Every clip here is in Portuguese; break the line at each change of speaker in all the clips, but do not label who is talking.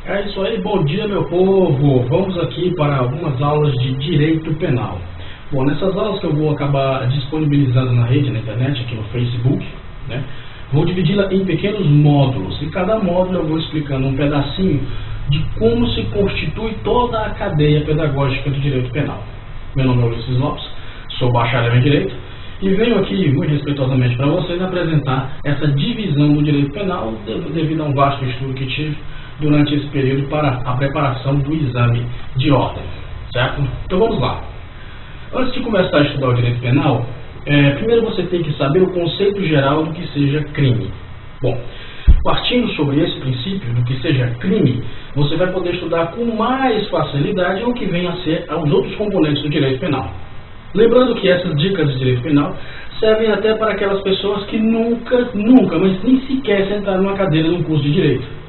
É isso aí, bom dia meu povo! Vamos aqui para algumas aulas de Direito Penal. Bom, nessas aulas que eu vou acabar disponibilizando na rede, na internet, aqui no Facebook, né? Vou dividi-la em pequenos módulos. Em cada módulo eu vou explicando um pedacinho de como se constitui toda a cadeia pedagógica do Direito Penal. Meu nome é Ulisses Lopes, sou bacharel em Direito e venho aqui muito respeitosamente para vocês apresentar essa divisão do Direito Penal devido a um vasto estudo que tive durante esse período para a preparação do exame de ordem, certo? Então vamos lá. Antes de começar a estudar o Direito Penal, primeiro você tem que saber o conceito geral do que seja crime. Bom, partindo sobre esse princípio do que seja crime, você vai poder estudar com mais facilidade o que vem a ser os outros componentes do Direito Penal. Lembrando que essas dicas de Direito Penal servem até para aquelas pessoas que nunca, mas nem sequer sentaram numa cadeira num curso de Direito.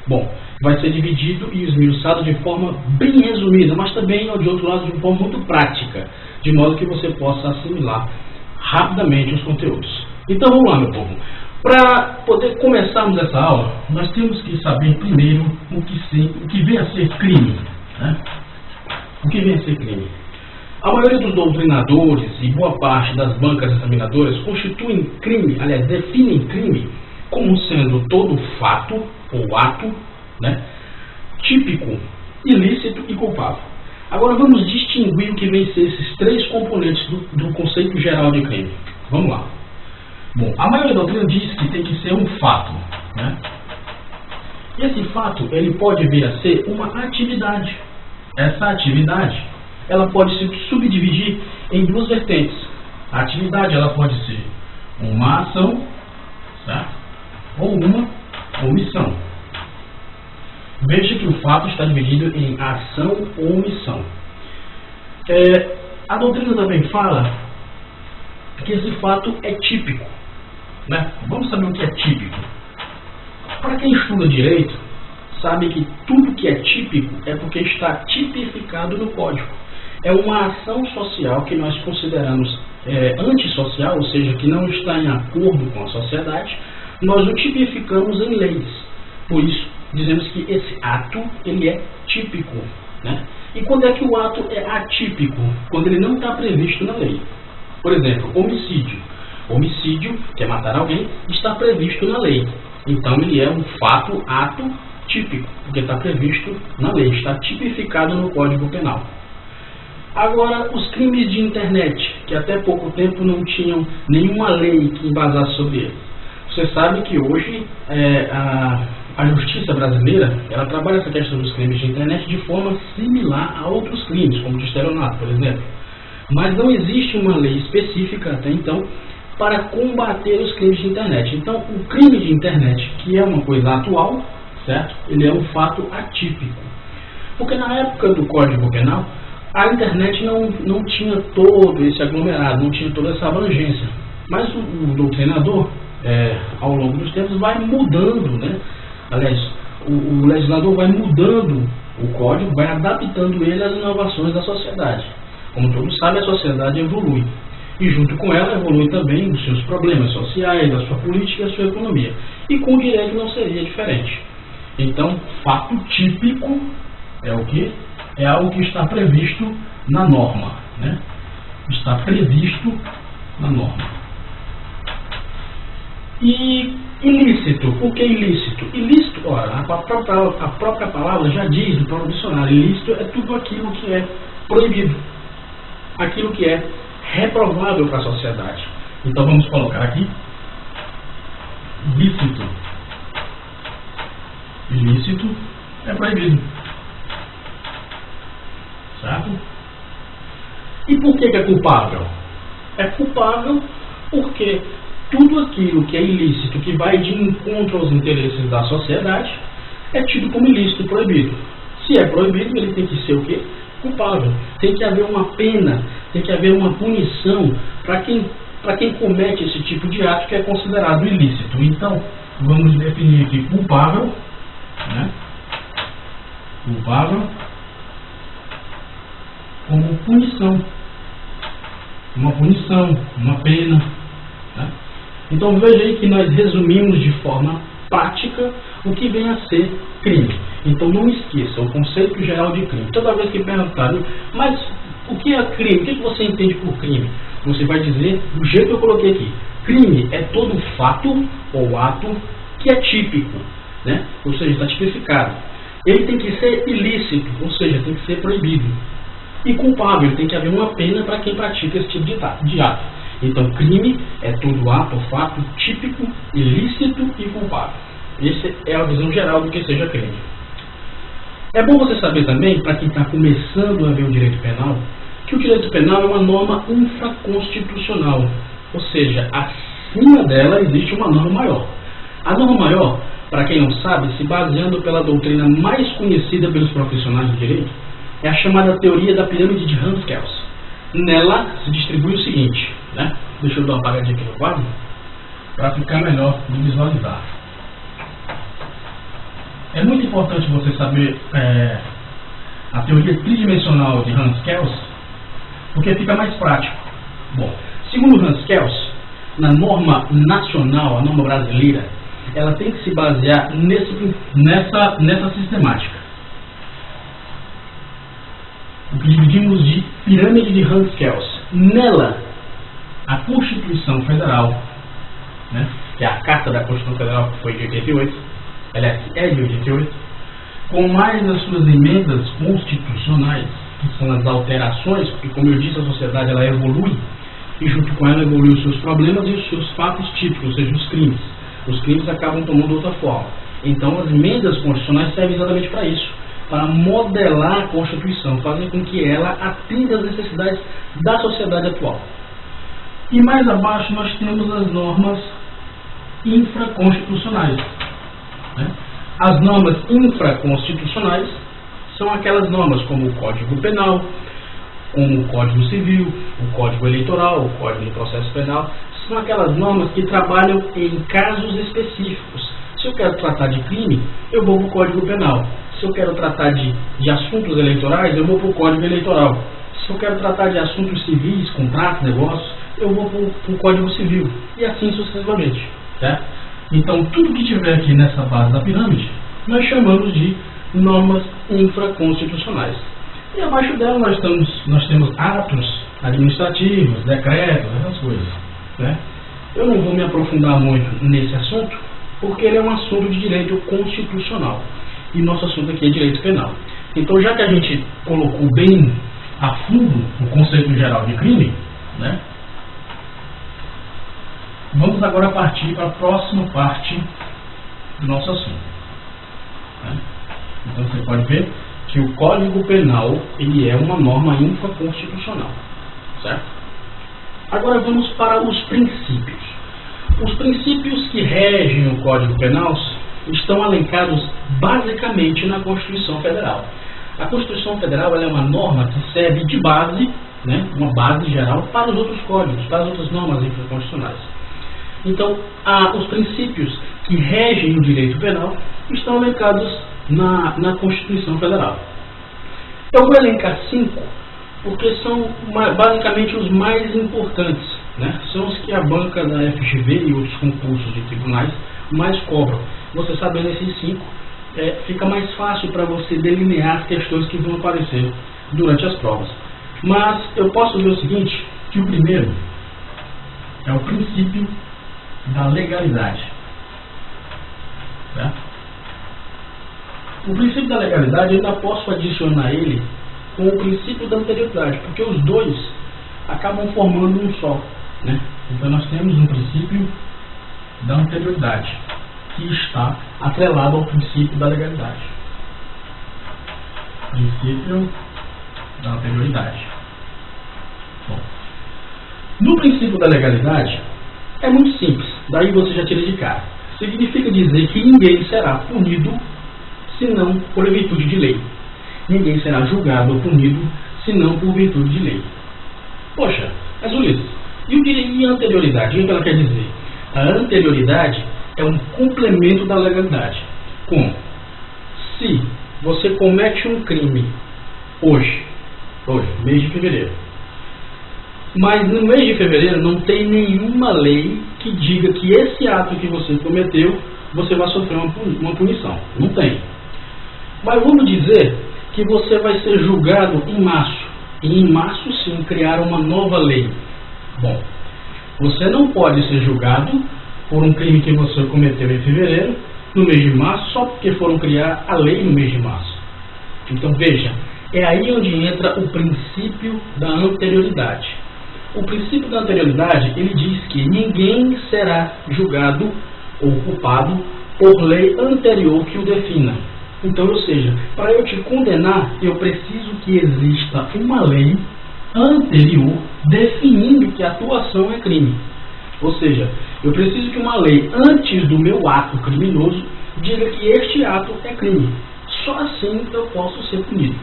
Bom, vai ser dividido e esmiuçado de forma bem resumida, mas também, de outro lado, de forma muito prática, de modo que você possa assimilar rapidamente os conteúdos. Então vamos lá, meu povo. Para poder começarmos essa aula, nós temos que saber primeiro o que vem a ser crime, né? O que vem a ser crime? A maioria dos doutrinadores e boa parte das bancas examinadoras constituem crime, aliás, definem crime como sendo todo fato ou ato, né, típico, ilícito e culpável. Agora vamos distinguir o que vem a ser esses três componentes do conceito geral de crime. Vamos lá. Bom, a maioria da doutrina diz que tem que ser um fato, né? E esse fato, ele pode vir a ser uma atividade. Essa atividade, ela pode se subdividir em duas vertentes. A atividade, ela pode ser uma ação, certo? Ou uma omissão. Veja que o fato está dividido em ação ou omissão. A doutrina também fala que esse fato é típico, né? Vamos saber o que é típico. Para quem estuda direito, sabe que tudo que é típico é porque está tipificado no Código. É uma ação social que nós consideramos antissocial, ou seja, que não está em acordo com a sociedade, nós o tipificamos em leis. Por isso, dizemos que esse ato, ele é típico, né? E quando é que o ato é atípico? Quando ele não está previsto na lei. Por exemplo, homicídio. Homicídio, que é matar alguém, está previsto na lei. Então, ele é um fato, ato típico, porque está previsto na lei, está tipificado no Código Penal. Agora, os crimes de internet, que até pouco tempo não tinham nenhuma lei que embasasse sobre eles. Você sabe que hoje a justiça brasileira, ela trabalha essa questão dos crimes de internet de forma similar a outros crimes, como o de estelionato, por exemplo. Mas não existe uma lei específica até então para combater os crimes de internet. Então, o crime de internet, que é uma coisa atual, certo? Ele é um fato atípico. Porque na época do Código Penal, a internet não tinha todo esse aglomerado, não tinha toda essa abrangência. Mas o doutrinador, ao longo dos tempos, vai mudando, né? Aliás, o legislador vai mudando o código, vai adaptando ele às inovações da sociedade. Como todos sabem, a sociedade evolui. E junto com ela evolui também os seus problemas sociais, a sua política e a sua economia. E com o direito não seria diferente. Então, fato típico é o quê? É algo que está previsto na norma, né? Está previsto na norma. E ilícito. Por que ilícito? Ilícito, ora, a própria palavra já diz no próprio dicionário, ilícito é tudo aquilo que é proibido, aquilo que é reprovável para a sociedade. Então vamos colocar aqui lícito. Ilícito é proibido, certo? E por que é culpável? É culpável porque tudo aquilo que é ilícito, que vai de encontro aos interesses da sociedade, é tido como ilícito e proibido. Se é proibido, ele tem que ser o quê? Culpável. Tem que haver uma pena, tem que haver uma punição para quem comete esse tipo de ato que é considerado ilícito. Então, vamos definir aqui culpável, né? Culpável como punição. Uma punição, uma pena, né? Então veja aí que nós resumimos de forma prática o que vem a ser crime. Então não esqueça o conceito geral de crime. Toda vez que perguntarem, mas o que é crime? O que você entende por crime? Você vai dizer do jeito que eu coloquei aqui. Crime é todo fato ou ato que é típico, né? Ou seja, está tipificado. Ele tem que ser ilícito, ou seja, tem que ser proibido. E culpável, tem que haver uma pena para quem pratica esse tipo de ato. Então, crime é todo ato ou fato típico, ilícito e culpável. Essa é a visão geral do que seja crime. É bom você saber também, para quem está começando a ver o direito penal, que o direito penal é uma norma infraconstitucional. Ou seja, acima dela existe uma norma maior. A norma maior, para quem não sabe, se baseando pela doutrina mais conhecida pelos profissionais do direito, é a chamada teoria da pirâmide de Hans Kelsen. Nela se distribui o seguinte, né? Deixa eu dar uma apagadinha aqui no quadro, para ficar melhor de visualizar. É muito importante você saber a teoria tridimensional de Hans Kelsen, porque fica mais prático. Bom, segundo Hans Kelsen, na norma nacional, a norma brasileira, ela tem que se basear nessa sistemática. O que dividimos de pirâmide de Hans Kelsen. Nela, a Constituição Federal, né, que é a Carta da Constituição Federal, que foi de 88, ela é de 88, com mais as suas emendas constitucionais, que são as alterações, porque, como eu disse, a sociedade ela evolui, e junto com ela evoluem os seus problemas e os seus fatos típicos, ou seja, os crimes. Os crimes acabam tomando outra forma. Então, as emendas constitucionais servem exatamente para isso, para modelar a Constituição, fazer com que ela atenda às necessidades da sociedade atual. E mais abaixo nós temos as normas infraconstitucionais, né? As normas infraconstitucionais são aquelas normas como o Código Penal, como o Código Civil, o Código Eleitoral, o Código de Processo Penal. São aquelas normas que trabalham em casos específicos. Se eu quero tratar de crime, eu vou para o Código Penal. Se eu quero tratar de assuntos eleitorais, eu vou para o Código Eleitoral. Se eu quero tratar de assuntos civis, contratos, negócios, eu vou para o Código Civil. E assim sucessivamente. Tá? Então, tudo que tiver aqui nessa base da pirâmide, nós chamamos de normas infraconstitucionais. E abaixo dela nós temos atos administrativos, decretos, essas coisas. Né? Eu não vou me aprofundar muito nesse assunto, porque ele é um assunto de direito constitucional. E nosso assunto aqui é direito penal. Então, já que a gente colocou bem a fundo o conceito geral de crime, né, vamos agora partir para a próxima parte do nosso assunto. Né? Então, você pode ver que o Código Penal ele é uma norma infraconstitucional. Certo? Agora vamos para os princípios. Os princípios que regem o Código Penal estão elencados basicamente na Constituição Federal. A Constituição Federal ela é uma norma que serve de base, né, uma base geral para os outros códigos, para as outras normas infraconstitucionais. Então, os princípios que regem o direito penal estão elencados na Constituição Federal. Eu vou elencar 5, porque são basicamente os mais importantes, né? São os que a banca da FGV e outros concursos de tribunais mais cobram. Você sabendo esses 5, fica mais fácil para você delinear as questões que vão aparecer durante as provas. Mas eu posso ver o seguinte, que o primeiro é o princípio da legalidade. Certo? O princípio da legalidade eu ainda posso adicionar ele com o princípio da anterioridade, porque os dois acabam formando um só. Né? Então nós temos um princípio da anterioridade, que está atrelado ao princípio da legalidade. Princípio da anterioridade. Bom, no princípio da legalidade, é muito simples, daí você já tira de cara. Significa dizer que ninguém será punido senão por virtude de lei. Ninguém será julgado ou punido senão por virtude de lei. Poxa, mas Ulisses, e a anterioridade? O que ela quer dizer? A anterioridade é um complemento da legalidade. Como? Se você comete um crime hoje, mês de fevereiro, mas no mês de fevereiro não tem nenhuma lei que diga que esse ato que você cometeu, você vai sofrer uma punição. Não tem. Mas vamos dizer que você vai ser julgado em março. E em março, sim, criaram uma nova lei. Bom, você não pode ser julgado por um crime que você cometeu em fevereiro, no mês de março, só porque foram criar a lei no mês de março. Então, veja, é aí onde entra o princípio da anterioridade. O princípio da anterioridade, ele diz que ninguém será julgado ou culpado por lei anterior que o defina. Então, ou seja, para eu te condenar, eu preciso que exista uma lei anterior definindo que a tua ação é crime. Ou seja, eu preciso que uma lei antes do meu ato criminoso diga que este ato é crime. Só assim eu posso ser punido.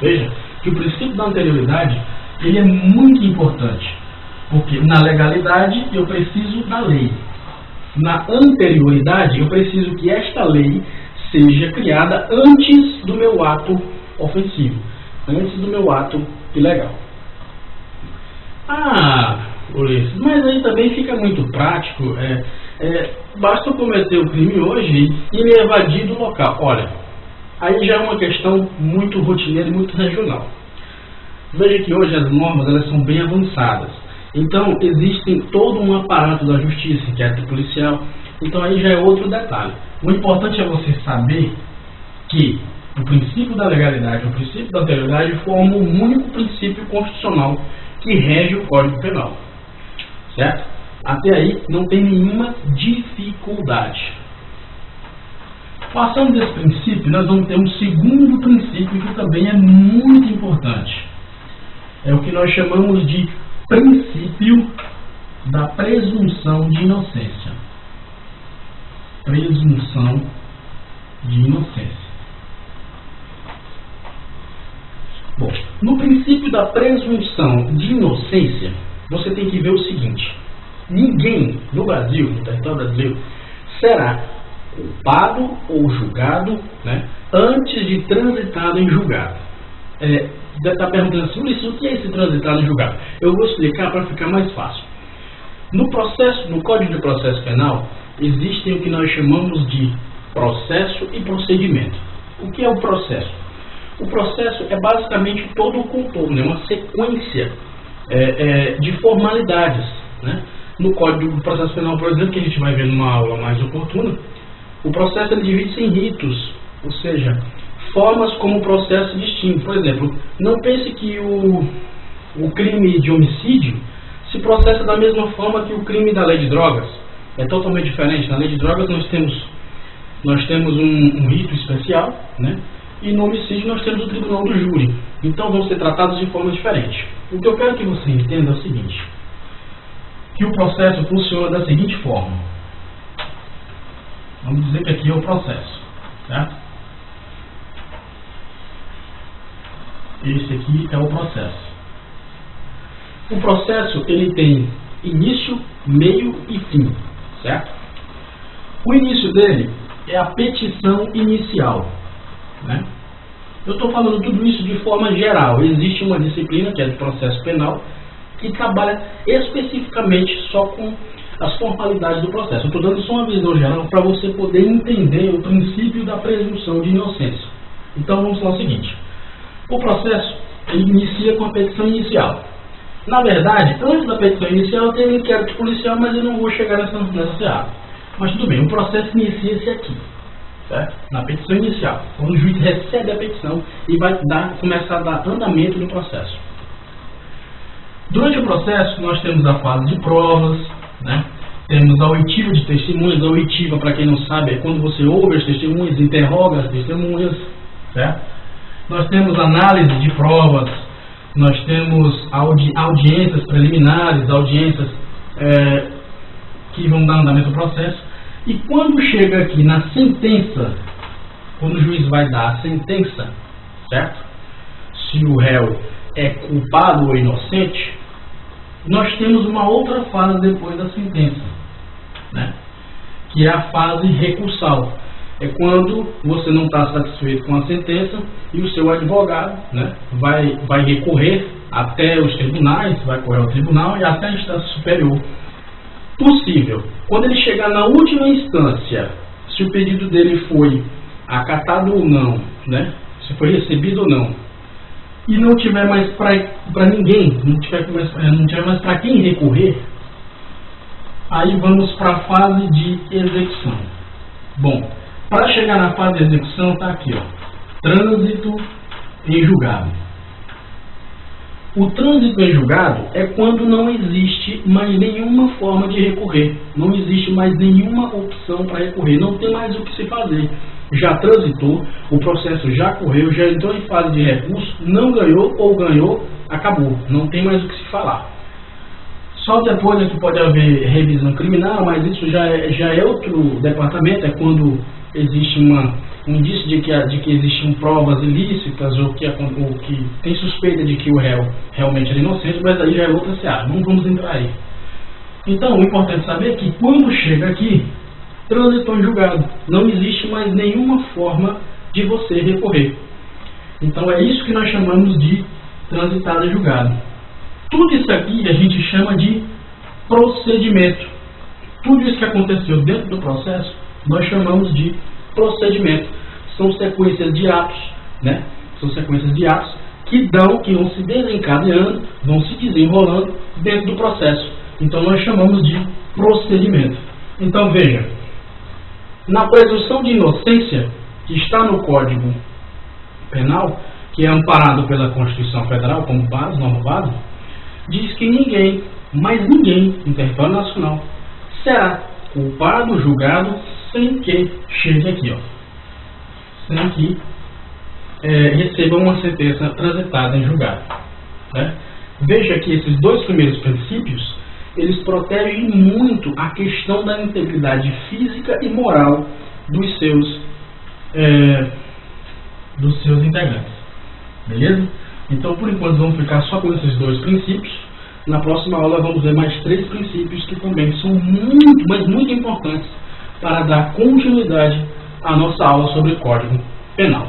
Veja que o princípio da anterioridade ele é muito importante, porque na legalidade eu preciso da lei. Na anterioridade eu preciso que esta lei seja criada antes do meu ato ofensivo, antes do meu ato ilegal. Ulisses, mas aí também fica muito prático, basta eu cometer o crime hoje e me evadir do local. Olha, aí já é uma questão muito rotineira e muito regional. Veja que hoje as normas elas são bem avançadas. Então, existem todo um aparato da justiça, inquérito policial. Então, aí já é outro detalhe. O importante é você saber que o princípio da legalidade e o princípio da anterioridade formam um único princípio constitucional que rege o Código Penal. Certo? Até aí não tem nenhuma dificuldade. Passando desse princípio, nós vamos ter um segundo princípio que também é muito importante. É o que nós chamamos de princípio da presunção de inocência. Presunção de inocência. Bom, no princípio da presunção de inocência, você tem que ver o seguinte: ninguém no Brasil, no território brasileiro, será culpado ou julgado, né, antes de transitado em julgado. Deve estar perguntando assim, Ulisses, o que é esse transitado em julgado? Eu vou explicar para ficar mais fácil. No Código de Processo Penal, existem o que nós chamamos de processo e procedimento. O que é o processo? O processo é basicamente todo o contorno, é uma sequência de formalidades. Né? No Código de Processo Penal, por exemplo, que a gente vai ver numa aula mais oportuna, o processo ele divide-se em ritos, ou seja, formas como o processo distingue. Por exemplo, não pense que o crime de homicídio se processa da mesma forma que o crime da lei de drogas. É totalmente diferente. Na lei de drogas nós temos um rito especial, né? E no homicídio nós temos o tribunal do júri. Então vão ser tratados de forma diferente. O que eu quero que você entenda é o seguinte: que o processo funciona da seguinte forma. Vamos dizer que aqui é o processo, certo? Esse aqui é o processo. O processo ele tem início, meio e fim, certo? O início dele é a petição inicial, né? Eu estou falando tudo isso de forma geral. Existe uma disciplina que é de processo penal que trabalha especificamente só com as formalidades do processo. Eu estou dando só uma visão geral para você poder entender o princípio da presunção de inocência. Então vamos lá o seguinte: o processo ele inicia com a petição inicial. Na verdade, antes da petição inicial tem um inquérito policial, mas eu não vou chegar nessa seara. Mas tudo bem, o processo inicia-se aqui, certo? Na petição inicial, quando o juiz recebe a petição e vai começar a dar andamento no processo. Durante o processo, nós temos a fase de provas, né? Temos a oitiva de testemunhas. A oitiva, para quem não sabe, é quando você ouve as testemunhas, interroga as testemunhas, certo? Nós temos análise de provas, nós temos audiências preliminares, audiências que vão dar andamento ao processo. E quando chega aqui na sentença, quando o juiz vai dar a sentença, certo? Se o réu é culpado ou inocente, nós temos uma outra fase depois da sentença, né? Que é a fase recursal. É quando você não está satisfeito com a sentença e o seu advogado, né, vai recorrer até os tribunais, vai correr ao tribunal e até a instância superior possível. Quando ele chegar na última instância, se o pedido dele foi acatado ou não, né? Se foi recebido ou não, e não tiver mais para ninguém, não tiver mais para quem recorrer, aí vamos para a fase de execução. Bom, para chegar na fase de execução, está aqui, ó, trânsito em julgado. O trânsito em julgado é quando não existe mais nenhuma forma de recorrer, não existe mais nenhuma opção para recorrer, não tem mais o que se fazer. Já transitou, o processo já correu, já entrou em fase de recurso, não ganhou ou ganhou, acabou, não tem mais o que se falar. Só depois é que pode haver revisão criminal, mas isso já é outro departamento, é quando existe um indício de que existem provas ilícitas ou que tem suspeita de que o réu realmente é inocente, mas aí já é outra seara, não vamos entrar aí. Então, o importante saber é que quando chega aqui, transitou em julgado, não existe mais nenhuma forma de você recorrer. Então é isso que nós chamamos de transitado em julgado. Tudo isso aqui a gente chama de procedimento. Tudo isso que aconteceu dentro do processo, nós chamamos de procedimento. São sequências de atos, né? São sequências de atos que vão se desencadeando, vão se desenrolando dentro do processo. Então nós chamamos de procedimento. Então veja, na presunção de inocência, que está no Código Penal, que é amparado pela Constituição Federal como base, norma base, diz que ninguém, mas ninguém, em território nacional, será culpado, julgado, sem que chegue aqui, ó, sem que receba uma sentença transitada em julgado, né? Veja que esses dois primeiros princípios, eles protegem muito a questão da integridade física e moral dos seus integrantes. Beleza? Então, por enquanto, vamos ficar só com esses dois princípios. Na próxima aula, vamos ver mais 3 princípios que também são muito, mas muito importantes para dar continuidade à nossa aula sobre Código Penal.